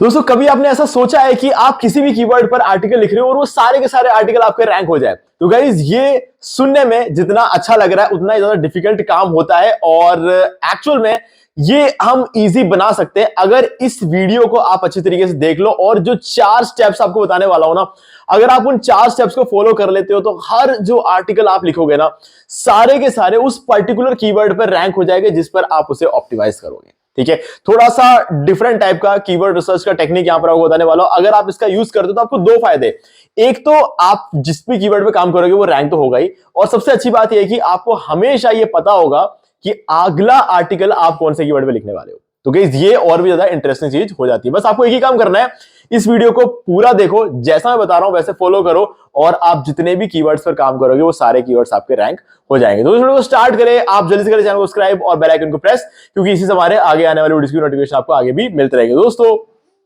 दोस्तों कभी आपने ऐसा सोचा है कि आप किसी भी कीवर्ड पर आर्टिकल लिख रहे हो और वो सारे के सारे आर्टिकल आपके रैंक हो जाए? तो गाइज ये सुनने में जितना अच्छा लग रहा है उतना ही ज्यादा डिफिकल्ट काम होता है और एक्चुअल में ये हम इजी बना सकते हैं अगर इस वीडियो को आप अच्छी तरीके से देख लो और जो 4 स्टेप्स आपको बताने वाला हूं ना, अगर आप उन 4 स्टेप्स को फॉलो कर लेते हो तो हर जो आर्टिकल आप लिखोगे ना, सारे के सारे उस पर्टिकुलर कीवर्ड पर रैंक हो जाएंगे जिस पर आप उसे ऑप्टिमाइज करोगे। ठीक है, थोड़ा सा डिफरेंट टाइप का कीवर्ड रिसर्च का टेक्निक यहां पर आपको बताने वाला हूं। अगर आप इसका यूज करते हो तो आपको 2 फायदे। एक तो आप जिस भी कीवर्ड पे काम करोगे वो रैंक तो होगा ही, और सबसे अच्छी बात यह है कि आपको हमेशा ये पता होगा कि अगला आर्टिकल आप कौन से कीवर्ड पे लिखने वाले हो। तो गाइस ये और भी ज्यादा इंटरेस्टिंग चीज हो जाती है। बस आपको एक ही काम करना है, इस वीडियो को पूरा देखो, जैसा मैं बता रहा हूं वैसे फॉलो करो और आप जितने भी कीवर्ड्स पर काम करोगे वो सारे कीवर्ड्स आपके रैंक हो जाएंगे। तो इस वीडियो को स्टार्ट करें, आप जल्दी से करें चैनल को सब्सक्राइब और बेल आइकन को प्रेस, क्योंकि इसी से हमारे आगे आने वाली वीडियोस की नोटिफिकेशन आपको आगे भी मिलते रहेंगे। दोस्तों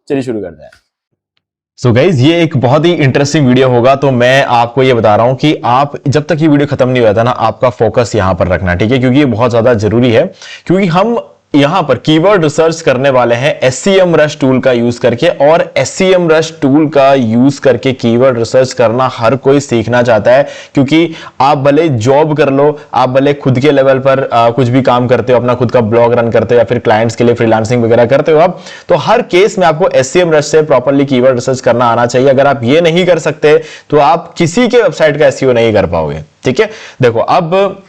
चलिए शुरू करते हैं। सो गाइज ये एक बहुत ही इंटरेस्टिंग वीडियो होगा, तो मैं आपको ये बता रहा हूं कि आप जब तक ये वीडियो खत्म नहीं होता ना, आपका फोकस यहां पर रखना, ठीक है, क्योंकि ये बहुत ज्यादा जरूरी है। क्योंकि हम यहां पर कीवर्ड रिसर्च करने वाले हैं SEMrush टूल का यूज करके, और SEMrush टूल का यूज करके कीवर्ड रिसर्च करना हर कोई सीखना चाहता है। क्योंकि आप भले जॉब कर लो, आप भले खुद के लेवल पर कुछ भी काम करते हो, अपना खुद का ब्लॉग रन करते हो या फिर क्लाइंट्स के लिए फ्रीलांसिंग वगैरह करते हो आप, तो हर केस में आपको SEMrush से प्रॉपर्ली कीवर्ड रिसर्च करना आना चाहिए। अगर आप ये नहीं कर सकते तो आप किसी के वेबसाइट का SEO नहीं कर पाओगे। ठीक है, देखो अब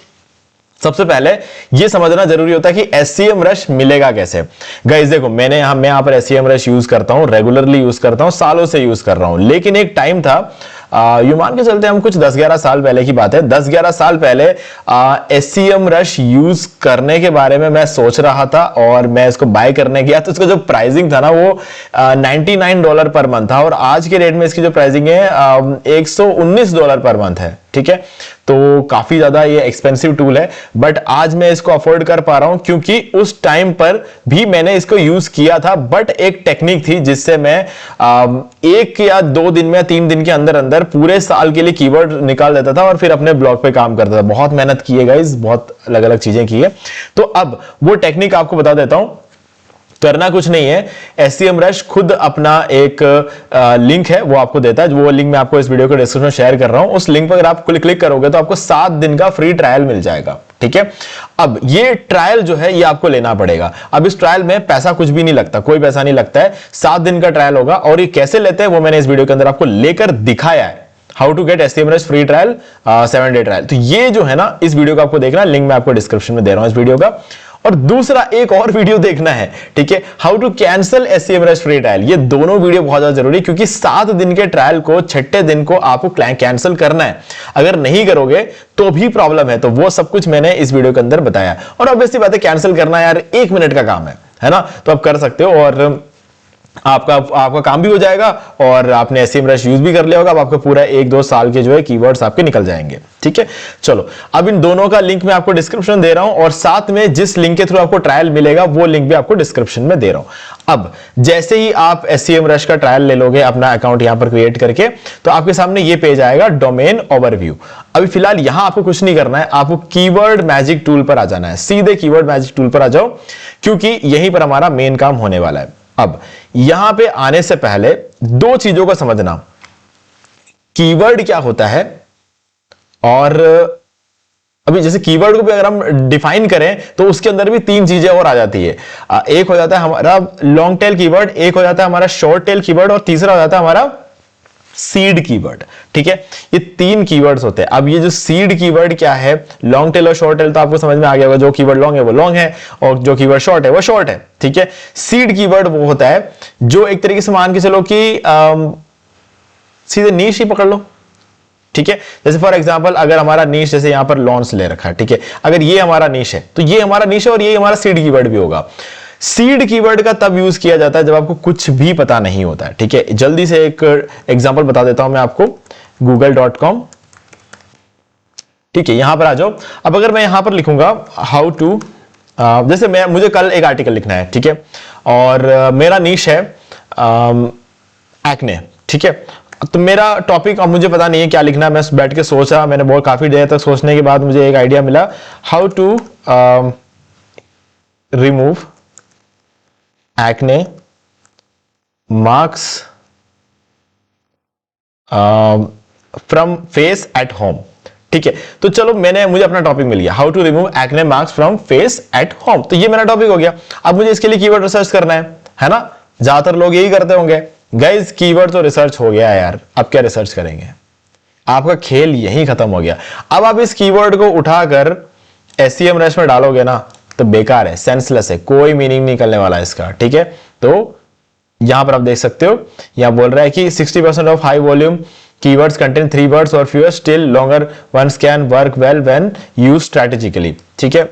सबसे पहले ये समझना जरूरी होता है कि SEMrush मिलेगा कैसे। गाइस देखो, मैं यहां पर SEMrush यूज करता हूं, रेगुलरली यूज करता हूं, सालों से यूज कर रहा हूं। लेकिन एक टाइम था, यू मान के चलते हम कुछ 10-11 साल पहले की बात है, 10-11 साल पहले SEMrush यूज करने के बारे में मैं सोच रहा था और मैं इसको बाय करने गया तो इसका जो प्राइसिंग था ना वो $99 पर मंथ था, और आज के रेट में इसकी जो प्राइसिंग है $119 पर मंथ है। ठीक है, तो काफी ज्यादा ये एक्सपेंसिव टूल है, बट आज मैं इसको अफोर्ड कर पा रहा हूं क्योंकि उस टाइम पर भी मैंने इसको यूज किया था। बट एक टेक्निक थी जिससे मैं 1 या 2 दिन में 3 दिन के अंदर अंदर पूरे साल के लिए कीवर्ड निकाल देता था और फिर अपने ब्लॉग पे काम करता था। बहुत मेहनत की है गाइस, बहुत अलग अलग चीजें की है। तो अब वो टेक्निक आपको बता देता हूं। करना कुछ नहीं है, SEMrush खुद अपना एक लिंक है वो आपको देता है। वो लिंक मैं आपको इस वीडियो के डिस्क्रिप्शन में शेयर कर रहा हूं। उस लिंक पर अगर आप क्लिक करोगे तो आपको 7 दिन का फ्री ट्रायल मिल जाएगा। ठीक है, अब ये ट्रायल जो है ये आपको लेना पड़ेगा। अब इस ट्रायल में पैसा कुछ भी नहीं लगता, कोई पैसा नहीं लगता है। 7 दिन का ट्रायल होगा, और ये कैसे लेते हैं वो मैंने इस वीडियो के अंदर आपको लेकर दिखाया है। How to get SEMrush free trial 7 day trial. तो ये जो है ना, इस वीडियो को आपको देखना, लिंक मैं आपको डिस्क्रिप्शन में दे रहा हूं इस वीडियो का। और दूसरा एक और वीडियो देखना है, ठीक है, how to cancel SEMrush free trial. ये दोनों वीडियो बहुत ज्यादा जरूरी है क्योंकि 7 दिन के ट्रायल को 6ठे दिन को आपको कैंसिल करना है। अगर नहीं करोगे तो भी प्रॉब्लम है। तो वो सब कुछ मैंने इस वीडियो के अंदर बताया। और ऑब्वियसली बात है, कैंसिल करना यार 1 मिनट का काम है ना, तो आप कर सकते हो और आपका काम भी हो जाएगा और आपने SEMrush यूज भी कर लिया होगा। अब आपका पूरा 1-2 साल के जो है कीवर्ड्स आपके निकल जाएंगे। ठीक है, चलो अब इन दोनों का लिंक मैं आपको डिस्क्रिप्शन दे रहा हूं, और साथ में जिस लिंक के थ्रू आपको ट्रायल मिलेगा वो लिंक भी आपको डिस्क्रिप्शन में दे रहा हूं। अब जैसे ही आप SEMrush का ट्रायल ले लोगे अपना अकाउंट यहां पर क्रिएट करके, तो आपके सामने ये पेज आएगा, डोमेन ओवरव्यू। अभी फिलहाल यहां आपको कुछ नहीं करना है, आपको कीवर्ड मैजिक टूल पर आ जाना है। सीधे कीवर्ड मैजिक टूल पर आ जाओ, क्योंकि यहीं पर हमारा मेन काम होने वाला है। अब यहां पे आने से पहले 2 चीजों को समझना, कीवर्ड क्या होता है, और अभी जैसे कीवर्ड को भी अगर हम डिफाइन करें तो उसके अंदर भी 3 चीजें और आ जाती है। एक हो जाता है हमारा लॉन्ग टेल कीवर्ड, एक हो जाता है हमारा शॉर्ट टेल कीवर्ड, और तीसरा हो जाता है हमारा सीड कीवर्ड। ठीक है, ये 3 कीवर्ड्स होते हैं। अब ये जो सीड कीवर्ड क्या है, लॉन्ग टेल और शॉर्ट टेल, तो आपको समझ में आ गया होगा। जो कीवर्ड लॉन्ग है वो लॉन्ग है, और जो कीवर्ड शॉर्ट है वो शॉर्ट है। ठीक है, सीड कीवर्ड वो होता है जो एक तरीके से मान के चलो कि सीधे नीश ही पकड़ लो। ठीक है, जैसे फॉर एग्जांपल अगर हमारा नीश, जैसे यहां पर लॉन्च ले रखा है, ठीक है, अगर ये हमारा नीश है तो ये हमारा नीश है और ये हमारा सीड कीवर्ड भी होगा। सीड कीवर्ड का तब यूज किया जाता है जब आपको कुछ भी पता नहीं होता है। ठीक है, जल्दी से एक एग्जांपल बता देता हूं मैं आपको, google.com। ठीक है, यहां पर आ जाओ। अब अगर मैं यहां पर लिखूंगा हाउ टू, जैसे मुझे कल एक आर्टिकल लिखना है, ठीक है, और मेरा नीश है एक्ने। ठीक है, तो मेरा टॉपिक अब मुझे पता नहीं है क्या लिखना है। मैं बैठ के सोचा, मैंने बहुत काफी देर तक सोचने के बाद मुझे एक आइडिया मिला, how to remove acne marks from face at home. ठीक है, तो चलो मुझे अपना टॉपिक मिल गया, how to remove acne marks from face at home. तो ये मेरा टॉपिक हो गया। अब मुझे इसके लिए कीवर्ड रिसर्च करना है ना। ज्यादातर लोग यही करते होंगे। गाइस कीवर्ड तो रिसर्च हो गया यार, अब क्या रिसर्च करेंगे, आपका खेल यहीं खत्म हो गया। अब आप इस कीवर्ड को उठाकर एससीएम रश में डालोगे ना तो बेकार है, सेंसलेस है, कोई मीनिंग नहीं निकलने वाला है इसका। ठीक है, तो यहां पर आप देख सकते हो, यहां बोल रहा है कि 60% of high volume keywords contain 3 words or fewer, still longer ones can work well when used strategically। ठीक है,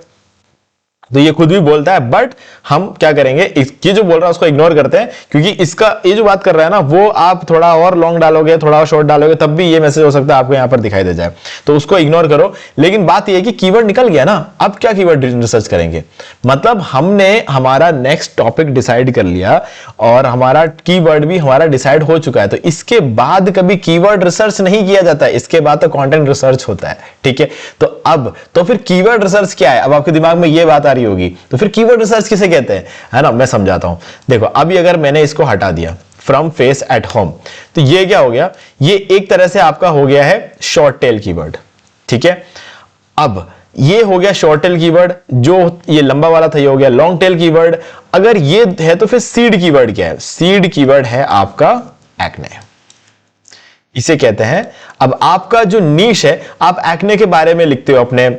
तो ये खुद भी बोलता है, बट हम क्या करेंगे, ये जो बोल रहा है उसको इग्नोर करते हैं, क्योंकि इसका ये जो बात कर रहा है ना, वो आप थोड़ा और लॉन्ग डालोगे, थोड़ा और शॉर्ट डालोगे, तब भी ये मैसेज हो सकता है आपको यहां पर दिखाई दे जाए, तो उसको इग्नोर करो। लेकिन बात ये है कि कीवर्ड निकल गया ना, अब क्या कीवर्ड रिसर्च करेंगे, मतलब हमने हमारा नेक्स्ट टॉपिक डिसाइड कर लिया और हमारा कीवर्ड भी हमारा डिसाइड हो चुका है, तो इसके बाद कभी कीवर्ड रिसर्च नहीं किया जाता है, इसके बाद तो कंटेंट रिसर्च होता है। ठीक है, तो अब तो फिर कीवर्ड रिसर्च क्या है, अब आपके दिमाग में ये बात आ रही होगी, तो फिर कीवर्ड रिसर्च किसे कहते हैं, है ना। मैं समझाता हूं, देखो अभी अगर मैंने इसको हटा दिया फ्रॉम फेस एट होम, तो ये क्या हो गया, ये एक तरह से आपका हो गया है शॉर्ट टेल कीवर्ड। ठीक है, अब ये हो गया शॉर्ट टेल कीवर्ड, जो ये लंबा वाला था ये हो गया लॉन्ग टेल कीवर्ड। अगर ये है तो फिर सीड कीवर्ड क्या है, सीड कीवर्ड है आपका एक्ने, इसे कहते हैं। अब आपका जो नीश है, आप एक्ने के बारे में लिखते हो अपने,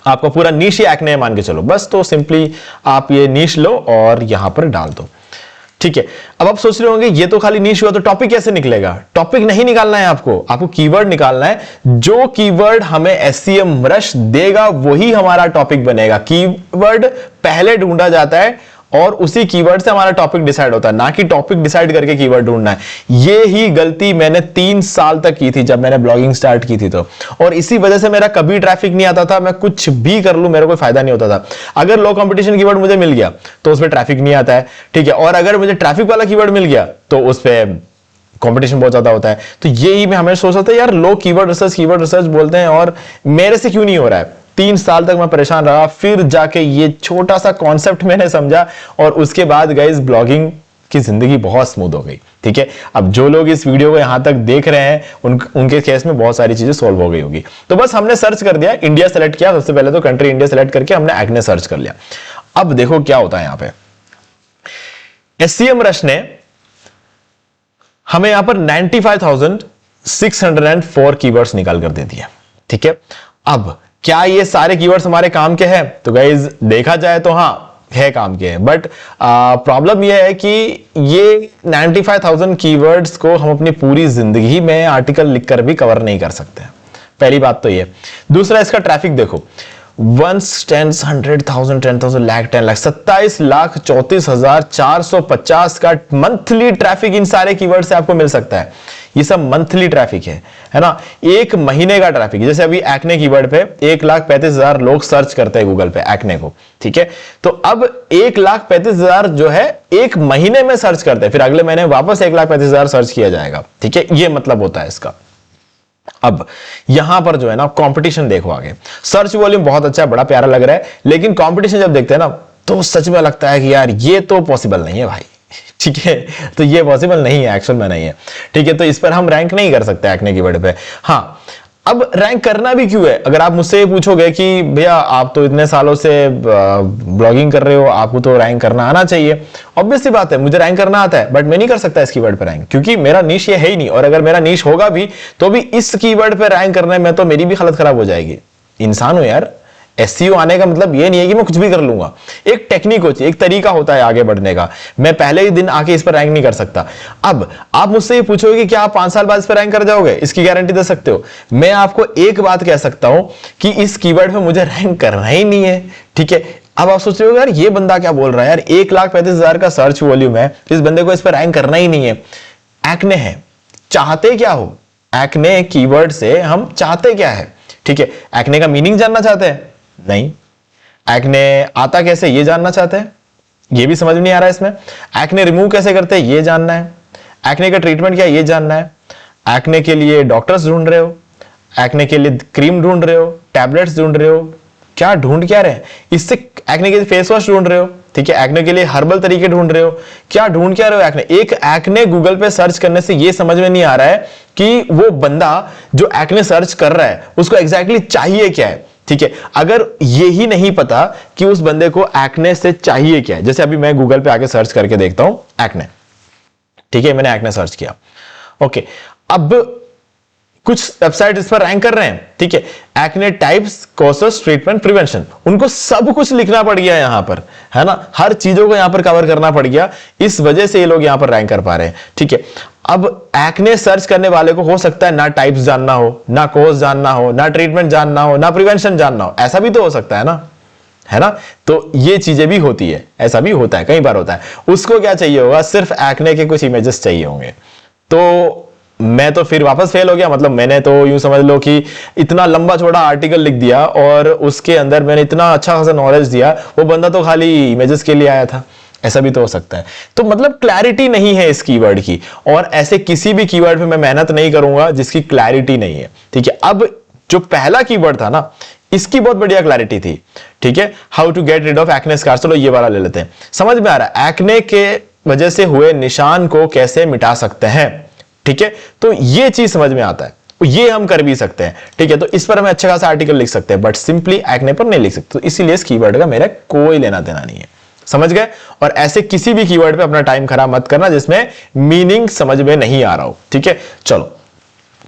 आपका पूरा नीश ही एक्ने मान के चलो बस, तो सिंपली आप ये नीश लो और यहां पर डाल दो। ठीक है, अब आप सोच रहे होंगे ये तो खाली नीश हुआ, तो टॉपिक कैसे निकलेगा। टॉपिक नहीं निकालना है आपको कीवर्ड निकालना है। जो कीवर्ड हमें एससीएम रश देगा वही हमारा टॉपिक बनेगा। कीवर्ड पहले ढूंढा जाता है और उसी कीवर्ड से हमारा टॉपिक डिसाइड होता है, ना कि टॉपिक डिसाइड करके कीवर्ड ढूंढना है। ये ही गलती मैंने 3 साल तक की थी जब मैंने ब्लॉगिंग स्टार्ट की थी, तो और इसी वजह से मेरा कभी ट्रैफिक नहीं आता था। मैं कुछ भी कर लूं मेरे को फायदा नहीं होता था। अगर लो कंपटीशन कीवर्ड मुझे मिल गया तो उसमें ट्रैफिक नहीं आता है। ठीक है, और अगर मुझे ट्रैफिक वाला कीवर्ड मिल गया तो उस पर कंपटीशन बहुत ज्यादा होता है। तो यही मैं हमेशा सोच रहा था यार, लो कीवर्ड रिसर्च बोलते हैं और मेरे से क्यों नहीं हो रहा है। 3 साल तक मैं परेशान रहा, फिर जाके ये छोटा सा कॉन्सेप्ट मैंने समझा और उसके बाद गाइस ब्लॉगिंग की जिंदगी बहुत स्मूथ हो गई। ठीक है, अब जो लोग इस वीडियो को यहां तक देख रहे हैं उनके केस में बहुत सारी चीजें सॉल्व हो गई होगी। तो बस हमने सर्च कर दिया, इंडिया सेलेक्ट किया, सबसे पहले तो कंट्री इंडिया सेलेक्ट करके हमने एक्ने सर्च कर लिया। अब देखो क्या होता है यहां पे, एससीएम रश ने हमें यहां पर 95,604 कीवर्ड्स निकाल कर दे दिए। ठीक है, अब क्या ये सारे कीवर्ड्स हमारे काम के हैं, तो गाइज देखा जाए तो हाँ है काम के हैं, बट प्रॉब्लम यह है कि ये 95,000 कीवर्ड्स को हम अपनी पूरी जिंदगी में आर्टिकल लिखकर भी कवर नहीं कर सकते। पहली बात तो ये। दूसरा, इसका ट्रैफिक देखो, 1 10 100,000 10,000 लाख 10 लाख 27,34,450 का मंथली ट्रैफिक इन सारे कीवर्ड से आपको मिल सकता है। ये सब मंथली ट्रैफिक है ना। एक महीने का ट्रैफिक, जैसे अभी एक्ने कीवर्ड पे 1,35,000 लोग सर्च करते हैं गूगल पे एक्ने को। ठीक है, तो अब 1,35,000 जो है एक महीने में सर्च करते हैं, फिर अगले महीने वापस 1,35,000 सर्च किया जाएगा। ठीक है, ये मतलब होता है इसका। अब यहां पर जो है ना कंपटीशन देखो आगे, सर्च वॉल्यूम बहुत अच्छा है, बड़ा प्यारा लग रहा है, लेकिन कंपटीशन जब देखते हैं ना तो सच में लगता है कि यार ये तो पॉसिबल नहीं है भाई। ठीक है, तो ये पॉसिबल नहीं है, एक्चुअल में नहीं है। ठीक है, तो इस पर हम रैंक नहीं कर सकते एक्ने कीवर्ड पे। हाँ, अब रैंक करना भी क्यों है, अगर आप मुझसे पूछोगे कि भैया आप तो इतने सालों से ब्लॉगिंग कर रहे हो, आपको तो रैंक करना आना चाहिए। ऑब्वियस सी बात है, मुझे रैंक करना आता है, बट मैं नहीं कर सकता इस कीवर्ड पे रैंक, क्योंकि मेरा नीश ये है ही नहीं। और अगर मेरा नीश होगा भी तो भी इस कीवर्ड पे रैंक करने में तो मेरी भी हालत खराब हो जाएगी। इंसान हो यार, एससीओ आने का मतलब ये नहीं है कि मैं कुछ भी कर लूंगा। एक टेक्निक होती है, एक तरीका होता है आगे बढ़ने का। मैं पहले ही दिन आके इस पर रैंक नहीं कर सकता। अब आप मुझसे ये पूछोगे कि क्या आप 5 साल बाद इस पर रैंक कर जाओगे, इसकी गारंटी दे सकते हो? मैं आपको एक बात कह सकता हूं कि इस कीवर्ड पे मुझे रैंक करना ही नहीं है। ठीक है, अब आप सोच रहे हो यार ये बंदा क्या बोल रहा है यार, 1,35,000 का सर्च वॉल्यूम है, इस बंदे को इस पर रैंक करना ही नहीं है। एक्ने है, चाहते क्या हो? एक्ने कीवर्ड से हम चाहते क्या है? ठीक है, एक्ने का मीनिंग जानना चाहते हैं? नहीं। एक्ने आता कैसे ये जानना चाहते हैं? ये भी समझ नहीं आ रहा है इसमें। एक्ने रिमूव कैसे करते हैं ये जानना है। एक्ने का ट्रीटमेंट क्या है ये जानना है। एक्ने के लिए डॉक्टर्स ढूंढ रहे हो, एक्ने के लिए क्रीम ढूंढ रहे हो, टैबलेट्स ढूंढ रहे हो, क्या ढूंढ क्या रहे हैं? इससे एक्ने के लिए फेस वॉश ढूंढ रहे हो, ठीक है, एक्ने के लिए हर्बल तरीके ढूंढ रहे हो, क्या ढूंढ क्या रहे हो? एक्ने, एक एक्ने गूगल पे सर्च करने से ये समझ में नहीं आ रहा है कि वो बंदा जो एक्ने सर्च कर रहा है उसको एग्जैक्टली चाहिए क्या है। ठीक है, अगर ये ही नहीं पता कि उस बंदे को एक्ने से चाहिए क्या है, जैसे अभी मैं गूगल पे आके सर्च करके देखता हूं एक्ने, ठीक है, मैंने एक्ने सर्च किया, ओके, अब कुछ वेबसाइट इस पर रैंक कर रहे हैं, ठीक है, acne types, causes, treatment, prevention, उनको सब कुछ लिखना पड़ गया यहां पर, है ना, हर चीजों को यहां पर कवर करना पड़ गया, इस वजह से ये लोग यहां पर रैंक कर पा रहे हैं। ठीक है, अब एक्ने सर्च करने वाले को हो सकता है ना टाइप्स जानना हो, ना कॉज जानना हो, ना ट्रीटमेंट जानना हो, ना प्रिवेंशन जानना हो, ऐसा भी तो हो सकता है ना, तो ये चीजें भी होती है, ऐसा भी होता है, कई बार होता है। उसको क्या चाहिए होगा, सिर्फ एक्ने के कुछ इमेजेस चाहिए होंगे। तो मैं तो फिर वापस फेल हो गया, मतलब मैंने तो यूं समझ लो कि इतना लंबा चौड़ा आर्टिकल लिख दिया और उसके अंदर मैंने इतना अच्छा खासा नॉलेज दिया, वो बंदा तो खाली इमेजेस के लिए आया था, ऐसा भी तो हो सकता है। तो मतलब क्लैरिटी नहीं है इस कीवर्ड की, और ऐसे किसी भी कीवर्ड पे मैं मेहनत नहीं करूंगा जिसकी क्लैरिटी नहीं है। ठीक है, अब जो पहला कीवर्ड था ना, इसकी बहुत बढ़िया क्लैरिटी थी। ठीक है, how to get rid of acne scars, चलो ये वाला ले लेते हैं, समझ में आ रहा है, एक्ने के वजह से हुए निशान को कैसे मिटा सकते हैं। ठीक है, तो ये चीज समझ में आता है, ये हम कर भी सकते हैं। ठीक है, तो इस पर हम अच्छा खासा आर्टिकल लिख सकते हैं, बट सिंपली एक्ने पर नहीं लिख सकते, तो इसीलिए इस कीवर्ड का मेरा कोई लेना देना नहीं है, समझ गए। और ऐसे किसी भी कीवर्ड पे अपना टाइम खराब मत करना जिसमें मीनिंग समझ में नहीं आ रहा हो। ठीक है, चलो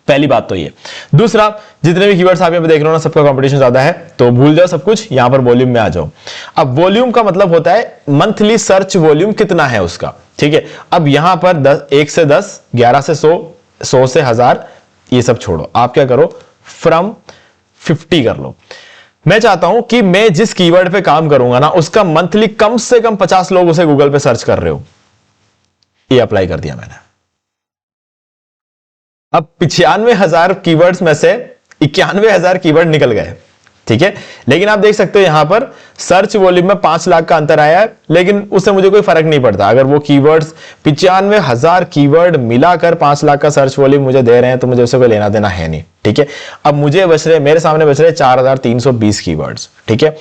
पहली बात तो ये। दूसरा, जितने भी कीवर्ड्स आप यहां पे देख रहे हो ना, सबका कंपटीशन ज्यादा है, तो भूल जाओ सब कुछ, यहां पर वॉल्यूम में आ जाओ। अब वॉल्यूम का मतलब होता है मंथली सर्च वॉल्यूम कितना है उसका। ठीक है, अब यहां पर 1 से 10, 11 से 100, 100 से 1000, ये सब छोड़ो, आप क्या करो, फ्रॉम 50 कर लो। मैं चाहता हूं कि मैं जिस कीवर्ड पे काम करूंगा ना, उसका मंथली कम से कम 50 लोग उसे गूगल पे सर्च कर रहे हो। ये अप्लाई कर दिया मैंने। अब 95,000 कीवर्ड्स में से 91,000 कीवर्ड निकल गए। ठीक है, लेकिन आप देख सकते हो यहां पर सर्च वॉल्यूम में 5 लाख का अंतर आया है, लेकिन उससे मुझे कोई फर्क नहीं पड़ता। अगर वो कीवर्ड्स 95,000 कीवर्ड मिलाकर 5 लाख का सर्च वॉल्यूम मुझे दे रहे हैं, तो मुझे उससे कोई लेना देना है नहीं। ठीक है, अब मुझे बच रहे, मेरे सामने बच रहे 4,320 कीवर्ड्स। ठीक है,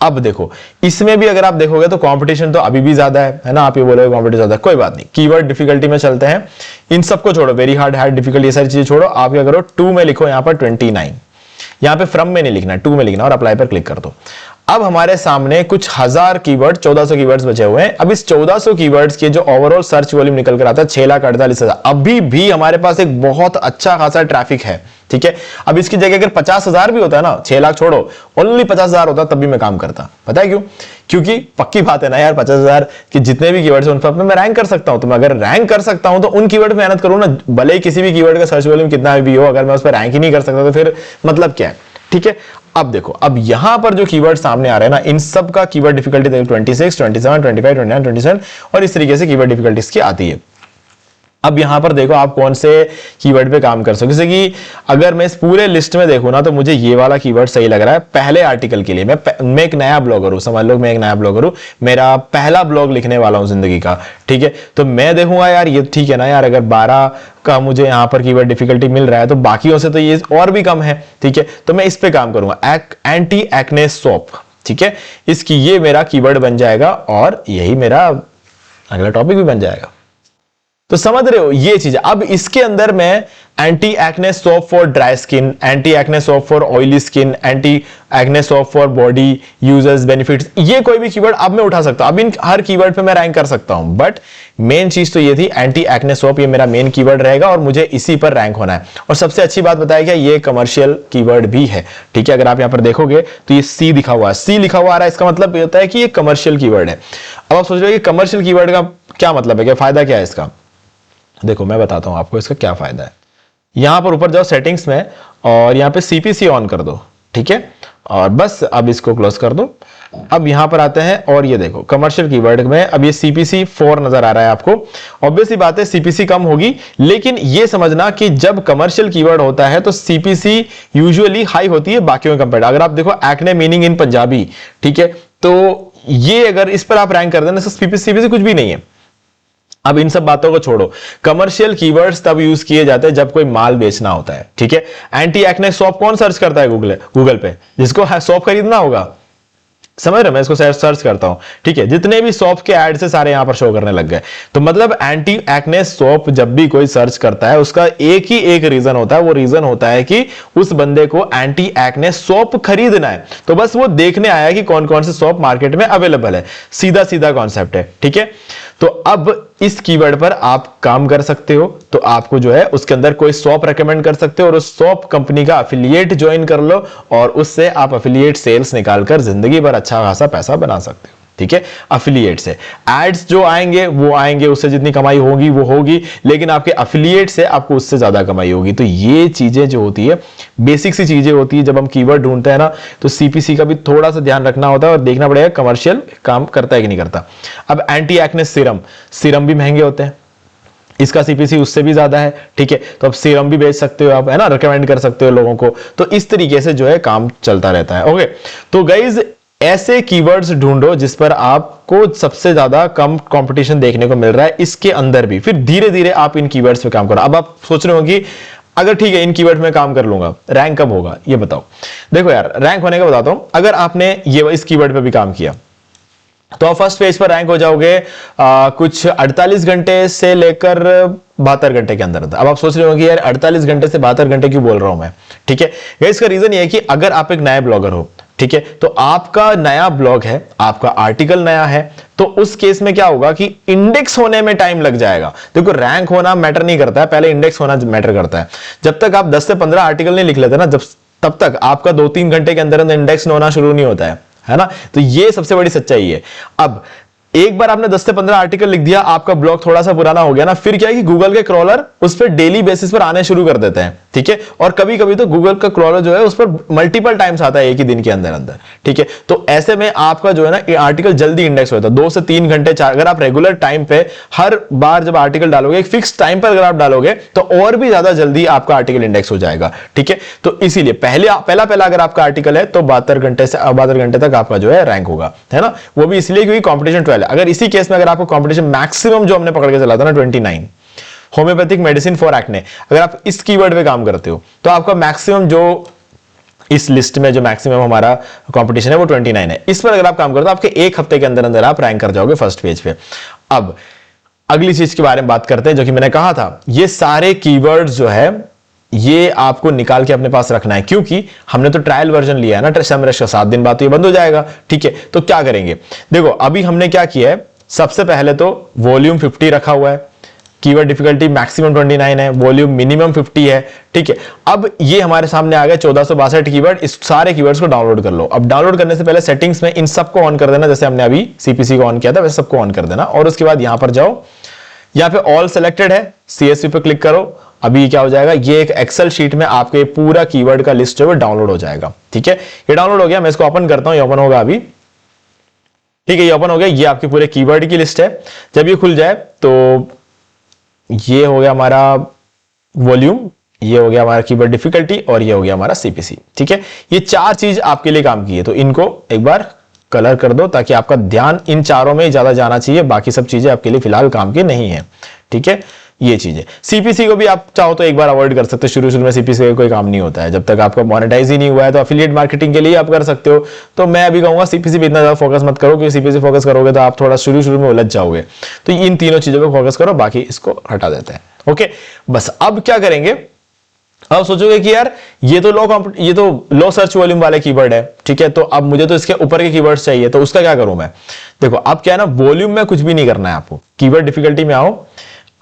अब देखो इसमें भी अगर आप देखोगे तो कंपटीशन तो अभी भी ज्यादा है ना, आप ये बोलोगे कंपटीशन ज्यादा, कोई बात नहीं, कीवर्ड डिफिकल्टी में चलते हैं। इन सबको छोड़ो, वेरी हार्ड, हार्ड, डिफिकल्ट, ये सारी चीजें छोड़ो, आप क्या करो, 2 में लिखो, यहां पर 29, यहां पे फ्रॉम में नहीं लिखना, 2 में लिखना, और अप्लाई पर क्लिक कर दो। अब हमारे सामने कुछ 1000 कीवर्ड, 1400 कीवर्ड्स बचे हुए हैं। अब इस 1400 कीवर्ड्स के जो ओवरऑल सर्च वॉल्यूम निकल कर आता है 6,48,000, अभी भी हमारे पास एक बहुत अच्छा खासा ट्रैफिक है। ठीक है, अब इसकी जगह अगर 50,000 भी होता है ना, 6 लाख छोड़ो, ओनली 50,000 होता तब भी मैं काम करता। पता है क्यों? क्योंकि पक्की बात है ना यार, 50,000 के जितने भी कीवर्ड्स हैं उन पर मैं रैंक कर सकता हूं। तो मैं अगर रैंक कर सकता हूं तो उन कीवर्ड पे मेहनत करूं ना, भले ही किसी भी कीवर्ड का सर्च वॉल्यूम कितना भी हो, अगर मैं उस पर रैंक ही नहीं कर सकता तो फिर मतलब क्या है। ठीक है, अब देखो, अब यहां पर जो कीवर्ड सामने आ रहे हैं ना, इन सब का कीवर्ड डिफिकल्टी देखो 26, 27, 25, 29, 27, और इस तरीके से कीवर्ड डिफिकल्टी इसकी आती है। अब यहां पर देखो आप कौन से कीवर्ड पे काम कर सकते हो, जैसे कि अगर मैं इस पूरे लिस्ट में देखूं ना, तो मुझे ये वाला कीवर्ड सही लग रहा है पहले आर्टिकल के लिए। मैं एक नया ब्लॉगर हूं, समझ लो मैं एक नया ब्लॉगर हूं, मेरा पहला ब्लॉग लिखने वाला हूं जिंदगी का। ठीक है, तो मैं देखूंगा यार ये ठीक है ना यार, अगर 12 का मुझे यहां पर कीवर्ड डिफिकल्टी मिल रहा है तो बाकियों से तो ये और भी कम है। ठीक है, तो मैं इस पे काम करूंगा, एंटी एक्ने सोप। ठीक है, इसकी ये मेरा कीवर्ड बन जाएगा और यही मेरा अगला टॉपिक भी बन जाएगा। तो समझ रहे हो ये चीज। अब इसके अंदर मैं anti acne soap for dry skin, anti acne soap for oily skin, anti acne soap for body users benefits, ये कोई भी कीवर्ड अब मैं उठा सकता हूं। अब इन हर कीवर्ड पे मैं रैंक कर सकता हूं, बट मेन चीज तो ये थी एंटी एक्ने सोप, ये मेरा मेन कीवर्ड रहेगा और मुझे इसी पर रैंक होना है। और सबसे अच्छी बात बताया गया, ये कमर्शियल कीवर्ड भी है। ठीक है, अगर आप यहां पर देखोगे तो ये सी लिखा हुआ है, सी लिखा हुआ आ रहा है, इसका मतलब ये होता है कि ये कमर्शियल कीवर्ड है। अब आप सोच रहे हो कि कमर्शियल कीवर्ड का क्या मतलब है, क्या फायदा क्या है इसका। देखो मैं बताता हूं आपको इसका क्या फायदा है। यहां पर ऊपर जाओ सेटिंग्स में और यहां पे सीपीसी ऑन कर दो। ठीक है, और बस अब इसको क्लोज कर दो। अब यहां पर आते हैं और ये देखो कमर्शियल कीवर्ड में अब ये सीपीसी 4 नजर आ रहा है आपको। ऑब्वियसली बात है सीपीसी कम होगी, लेकिन ये समझना कि जब कमर्शियल कीवर्ड होता है तो सीपीसी यूजुअली हाई होती है बाकियों के कंपेयर। अगर आप देखो एक्ने मीनिंग इन पंजाबी, ठीक है, तो ये अगर इस पर आप रैंक कर देना तो सीपीसी कुछ भी नहीं है। अब इन सब बातों को छोड़ो, कमर्शियल कीवर्ड्स तब यूज किए जाते हैं जब कोई माल बेचना होता है। ठीक है, एंटी एक्ने सोप कौन सर्च करता है गूगल पे, जिसको सोप खरीदना होगा, समझ रहे, मैं इसको सर्च करता हूं, ठीक है, जितने भी सोप के एड से सारे यहां पर शो करने लग गए। तो मतलब एंटी एक्ने सोप जब भी कोई सर्च करता है उसका एक ही एक रीजन होता है, वो रीजन होता है कि उस बंदे को एंटी एक्ने सोप खरीदना है। तो बस वो देखने आया कि कौन कौन से सोप मार्केट में अवेलेबल है, सीधा सीधा कॉन्सेप्ट है, ठीक है। तो अब इस कीवर्ड पर आप काम कर सकते हो, तो आपको जो है उसके अंदर कोई सोप रेकमेंड कर सकते हो और उस सोप कंपनी का अफिलिएट ज्वाइन कर लो और उससे आप अफिलिएट सेल्स निकालकर जिंदगी भर अच्छा खासा पैसा बना सकते हो, ठीक है। अफिलिएट से एड्स जो आएंगे वो आएंगे, उससे जितनी कमाई होगी वो होगी, लेकिन आपके अफिलिएट से आपको उससे ज्यादा कमाई होगी। तो ये चीजें जो होती है, बेसिक सी चीजें होती है, जब हम कीवर्ड ढूंढते हैं ना, तो सीपीसी का भी थोड़ा सा ध्यान रखना होता है और देखना पड़ेगा कमर्शियल काम करता है कि नहीं करता। अब एंटी एक्ने सीरम भी महंगे होते हैं, इसका सीपीसी उससे भी ज्यादा है, ठीक है। तो अब सीरम भी बेच सकते हो आप, है ना, रिकमेंड कर सकते हो लोगों को। तो इस तरीके से जो है काम चलता रहता है। ओके, तो गाइज ऐसे कीवर्ड्स ढूंढो जिस पर आपको सबसे ज्यादा कम कंपटीशन देखने को मिल रहा है, इसके अंदर भी फिर धीरे धीरे आप इन कीवर्ड्स पे काम करो। अब आप सोच रहे हो कि अगर ठीक है इन कीवर्ड में काम कर लूंगा, रैंक कब होगा ये बताओ। देखो यार, रैंक होने का बताता हूं। अगर आपने ये इस कीवर्ड पे भी काम किया तो आप फर्स्ट पेज पर रैंक हो जाओगे कुछ 48 घंटे से लेकर 72 घंटे के अंदर। अब आप सोच रहे हो कि यार 48 घंटे से 72 घंटे क्यों बोल रहा हूं मैं, ठीक है। इसका रीजन ये है कि अगर आप एक नया ब्लॉगर हो, ठीक है, तो आपका नया ब्लॉग है, आपका आर्टिकल नया है, तो उस केस में क्या होगा कि इंडेक्स होने में टाइम लग जाएगा। देखो रैंक होना मैटर नहीं करता है, पहले इंडेक्स होना मैटर करता है। जब तक आप 10 से 15 आर्टिकल नहीं लिख लेते ना, तब तक आपका 2-3 घंटे के अंदर इंडेक्स होना शुरू नहीं होता है ना। तो ये सबसे बड़ी सच्चाई है। अब एक बार आपने 10 से 15 आर्टिकल लिख दिया, आपका ब्लॉग थोड़ा सा पुराना हो गया ना, फिर क्या है कि गूगल के क्रॉलर उस पर डेली बेसिस पर आने शुरू कर देते हैं, ठीक है। और कभी कभी तो गूगल का क्रॉलर जो है उस पर मल्टीपल टाइम्स आता है एक ही दिन के अंदर अंदर, ठीक है। तो ऐसे में आपका जो है ना आर्टिकल जल्दी इंडेक्स होता है, 2 से 3 घंटे 4। अगर आप रेगुलर टाइम पे हर बार जब आर्टिकल डालोगे, एक फिक्स टाइम पर अगर आप डालोगे तो और भी ज्यादा जल्दी आपका आर्टिकल इंडेक्स हो जाएगा, ठीक है। तो इसीलिए पहला अगर आपका आर्टिकल है तो 72 घंटे से 72 घंटे तक आपका जो है रैंक होगा, है ना। वो भी इसलिए क्योंकि कॉम्पिटिशन 12 है। अगर इसी केस में अगर आपको कंपटीशन मैक्सिमम जो हमने पकड़ के चला था ना 29 होम्योपैथिक मेडिसिन फॉर एक्ने, अगर आप इस कीवर्ड पे काम करते हो तो आपका मैक्सिमम जो इस लिस्ट में जो मैक्सिमम हमारा कंपटीशन है वो 29 है। इस पर अगर आप काम करते हो आपके एक हफ्ते के अंदर अंदर आप रैंक कर जाओगे फर्स्ट पेज पे। अब अगली चीज के बारे में बात करते हैं, जो कि मैंने कहा था, ये सारे कीवर्ड्स जो है ये आपको निकाल के अपने पास रखना है, क्योंकि हमने तो ट्रायल वर्जन लिया है ना समरेश का, 7 दिन बाद तो ये बंद हो जाएगा, ठीक है। तो क्या करेंगे, देखो अभी हमने क्या किया है, सबसे पहले तो वॉल्यूम 50 रखा हुआ है, कीवर्ड डिफिकल्टी मैक्सिमम 29 है, वॉल्यूम मिनिमम 50 है, ठीक है। अब ये हमारे सामने आ गया 1462 कीवर्ड। इस सारे कीवर्ड्स को डाउनलोड कर लो। अब डाउनलोड करने से पहले सेटिंग्स में इन सबको ऑन कर देना, जैसे हमने अभी सीपीसी को ऑन किया था वैसे सबको ऑन कर देना। और उसके बाद यहां पर जाओ, यहां पे ऑल सेलेक्टेड है, सीएसवी पे क्लिक करो। अभी क्या हो जाएगा, ये एक एक्सेल शीट में आपके पूरा कीवर्ड का लिस्ट जो है डाउनलोड हो जाएगा, ठीक है। ये डाउनलोड हो गया, मैं इसको ओपन करता हूं, ये ओपन होगा अभी, ठीक है। ये ओपन हो गया, ये आपके पूरे कीवर्ड की लिस्ट है। जब ये खुल जाए तो ये हो गया हमारा वॉल्यूम, ये हो गया हमारा कीवर्ड डिफिकल्टी और ये हो गया हमारा सीपीसी, ठीक है। ये 4 चीज आपके लिए काम की है, तो इनको एक बार कलर कर दो ताकि आपका ध्यान इन चारों में ज्यादा जाना चाहिए, बाकी सब चीजें आपके लिए फिलहाल काम की नहीं है, ठीक है। ये चीजें सीपीसी को भी आप चाहो तो एक बार अवॉइड कर सकते हो, शुरू में सीपीसी का कोई काम नहीं होता है जब तक आपका मोनेटाइज ही नहीं हुआ है। तो अफिलिएट मार्केटिंग के लिए आप कर सकते हो। तो मैं अभी कहूंगा सीपीसी पे इतना ज्यादा फोकस मत करो, क्योंकि सीपीसी फोकस करोगे तो आप थोड़ा शुरू में उलझ जाओगे। तो इन तीनों चीजों पे फोकस करो, बाकी इसको हटा देते हैं, ओके। बस अब क्या करेंगे, अब सोचोगे कि यार ये तो लो सर्च वॉल्यूम वाले कीवर्ड है, ठीक है। तो अब मुझे तो इसके ऊपर के कीवर्ड्स चाहिए, तो उसका क्या करूं मैं। देखो अब क्या है ना, वॉल्यूम में कुछ भी नहीं करना है आपको, कीवर्ड डिफिकल्टी में आओ।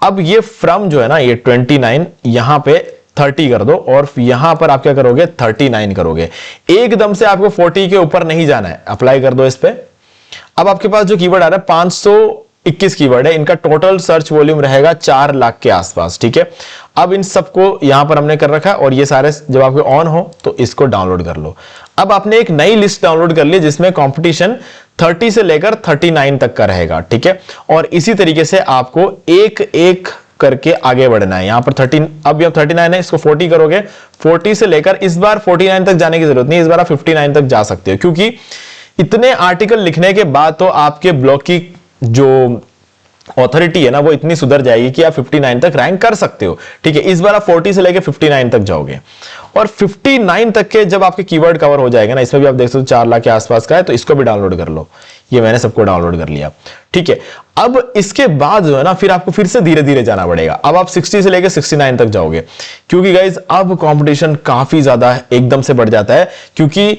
अब ये फ्रॉम जो है ना, ये 29 यहां पे 30 कर दो और यहां पर आप क्या करोगे 39 करोगे। एकदम से आपको 40 के ऊपर नहीं जाना है, अप्लाई कर दो इस पे। अब आपके पास जो कीवर्ड आ रहा है 521 कीवर्ड है, इनका टोटल सर्च वॉल्यूम रहेगा 4 लाख के आसपास, ठीक है। अब इन सबको यहां पर हमने कर रखा है और ये सारे जब आपके ऑन हो तो इसको डाउनलोड कर लो। अब आपने एक नई लिस्ट डाउनलोड कर ली जिसमें कंपटीशन 30 से लेकर 39 तक का रहेगा, ठीक है। और इसी तरीके से आपको एक एक करके आगे बढ़ना है। यहां पर 13, अब ये 39 है, इसको 40 करोगे। 40 से लेकर इस बार 49 तक जाने की जरूरत नहीं, इस बार आप 59 तक जा सकते हो, क्योंकि इतने आर्टिकल लिखने के बाद तो आपके ब्लॉग की जो ऑथोरिटी है ना वो इतनी सुधर जाएगी कि आप 59 तक रैंक कर सकते हो। ठीक है, इस बार आप 40 से लेके 59 तक जाओगे और 59 तक के जब आपके कीवर्ड कवर हो जाएगा ना, इसमें भी आप देख सकते हो 4 लाख के आसपास का है, तो इसको भी डाउनलोड कर लो। ये मैंने सबको डाउनलोड कर लिया। ठीक है, अब इसके बाद जो है ना फिर आपको फिर से धीरे धीरे जाना पड़ेगा। अब आप 60 से लेके 69 तक जाओगे, क्योंकि गाइज अब कंपटीशन काफी ज्यादा एकदम से बढ़ जाता है, क्योंकि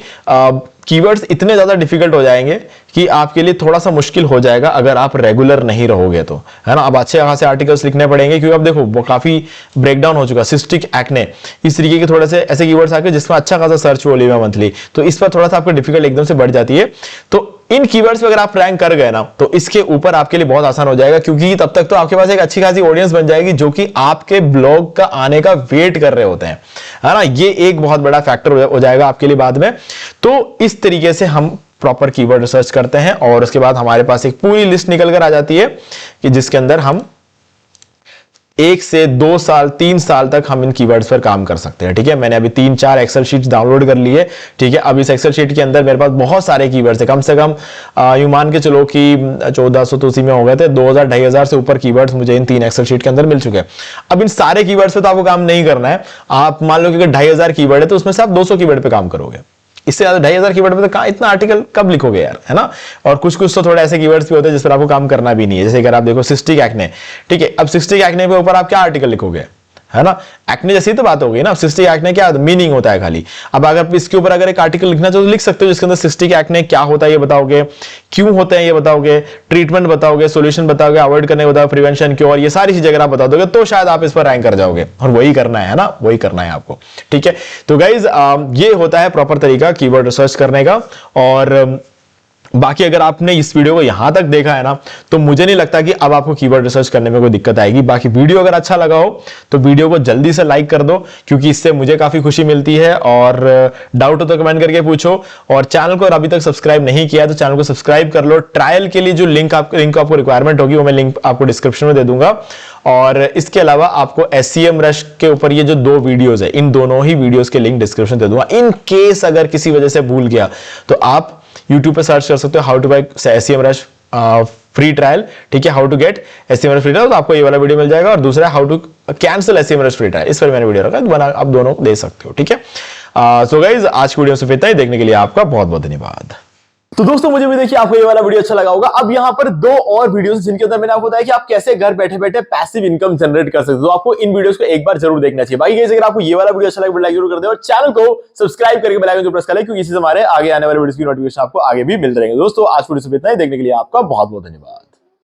कीवर्ड्स इतने ज्यादा डिफिकल्ट हो जाएंगे कि आपके लिए थोड़ा सा मुश्किल हो जाएगा अगर आप रेगुलर नहीं रहोगे तो, है ना। अब अच्छे खासे आर्टिकल्स लिखने पड़ेंगे, क्योंकि अब देखो वो काफी ब्रेकडाउन हो चुका। सिस्टिक एक्ने, इस तरीके के थोड़े से ऐसे कीवर्ड्स आके जिसमें अच्छा खासा सर्च वॉल्यूम है मंथली, तो इस पर थोड़ा सा आपको डिफिकल्ट एकदम से बढ़ जाती है। तो इन कीवर्ड्स पे अगर आप रैंक कर गए ना तो इसके ऊपर आपके लिए बहुत आसान हो जाएगा, क्योंकि तब तक तो आपके पास एक अच्छी खासी ऑडियंस बन जाएगी जो कि आपके ब्लॉग का आने का वेट कर रहे होते हैं, है ना। ये एक बहुत बड़ा फैक्टर हो जाएगा आपके लिए बाद में। तो इस तरीके से हम प्रॉपर कीवर्ड रिसर्च करते हैं और उसके बाद हमारे पास एक पूरी लिस्ट निकल कर आ जाती है कि जिसके अंदर हम 1 से 2 साल 3 साल तक हम इन कीवर्ड्स पर काम कर सकते हैं। ठीक है, मैंने अभी 3-4 एक्सेल शीट्स डाउनलोड कर ली है। ठीक है, अब इस एक्सेल शीट के अंदर मेरे पास बहुत सारे कीवर्ड्स है, कम से कम यूं मान के चलो कि 1400 तो उसी में हो गए थे, 2000-2500 से ऊपर कीवर्ड्स मुझे इन 3 एक्सेल शीट के अंदर मिल चुके हैं। अब इन सारे कीवर्ड्स पे तो आपको काम नहीं करना है। आप मान लो कि 2500 कीवर्ड है तो उसमें से आप 200 कीवर्ड पे काम करोगे। इससे ज्यादा 2500 कीवर्ड पे तो कहां इतना आर्टिकल कब लिखोगे यार, है ना। और कुछ कुछ तो थोड़े ऐसे कीवर्ड्स भी होते हैं जिस पर आपको काम करना भी नहीं है। जैसे अगर आप देखो सिस्टिक एक्ने, ठीक है, अब सिस्टिक एक्ने के ऊपर आप क्या आर्टिकल लिखोगे, है ना। एक्ने जैसी तो बात हो गई ना। सिस्टिक एक्ने क्या मीनिंग होता है खाली। अब अगर इसके ऊपर अगर एक आर्टिकल लिखना चाहो तो लिख सकते हो, जिसके अंदर सिस्टिक एक्ने क्या होता है ये बताओगे, क्यों होते हैं ये बताओगे, ट्रीटमेंट बताओगे, सॉल्यूशन बताओगे, अवॉइड करने को बताओगे, प्रिवेंशन क्योर, ये सारी चीजें अगर आप बता दोगे तो शायद आप इस पर रैंक कर जाओगे। और वही करना है ना, वही करना है आपको। ठीक है, तो गाइज ये होता है प्रॉपर तरीका कीवर्ड रिसर्च करने का। और बाकी अगर आपने इस वीडियो को यहां तक देखा है ना तो मुझे नहीं लगता कि अब आपको कीवर्ड रिसर्च करने में कोई दिक्कत आएगी। बाकी वीडियो अगर अच्छा लगा हो तो वीडियो को जल्दी से लाइक कर दो, क्योंकि इससे मुझे काफी खुशी मिलती है। और डाउट हो तो कमेंट करके पूछो। और चैनल को अभी तक सब्सक्राइब नहीं किया तो चैनल को सब्सक्राइब कर लो। ट्रायल के लिए जो लिंक आपको रिक्वायरमेंट होगी वो मैं लिंक आपको डिस्क्रिप्शन में दे दूंगा। और इसके अलावा आपको SEM रश के ऊपर ये जो 2 वीडियोस है, इन दोनों ही वीडियोस के लिंक डिस्क्रिप्शन दे दूंगा। इन केस अगर किसी वजह से भूल गया तो आप YouTube पे सर्च कर सकते हो how to buy SEM rush free trial. ठीक है, how to get SEM rush free trial, तो आपको ये वाला वीडियो मिल जाएगा। और दूसरा how to cancel SEM rush free trial, इस पर मैंने वीडियो रखा है, आप दोनों दे सकते हो। ठीक है, सो गाइज आज की वीडियो से इतना ही। देखने के लिए आपका बहुत बहुत धन्यवाद। तो दोस्तों मुझे भी देखिए आपको ये वाला वीडियो अच्छा लगा होगा। अब यहाँ पर 2 और वीडियोस जिनके अंदर मैंने आपको बताया कि आप कैसे घर बैठे बैठे पैसिव इनकम जनरेट कर सकते हो। तो आपको इन वीडियोस को एक बार जरूर देखना चाहिए। बाकी अगर आपको ये वाला वीडियो अच्छा लगा लाइक जरूर कर दे और चैनल को सब्सक्राइब करके बेल आइकन को प्रेस कर ले, क्योंकि इससे हमारे आगे आने वाले वीडियोस की नोटिफिकेशन आपको आगे भी मिलते रहेंगे। दोस्तों आज वीडियो से इतना ही। देखने के लिए आपका बहुत बहुत धन्यवाद।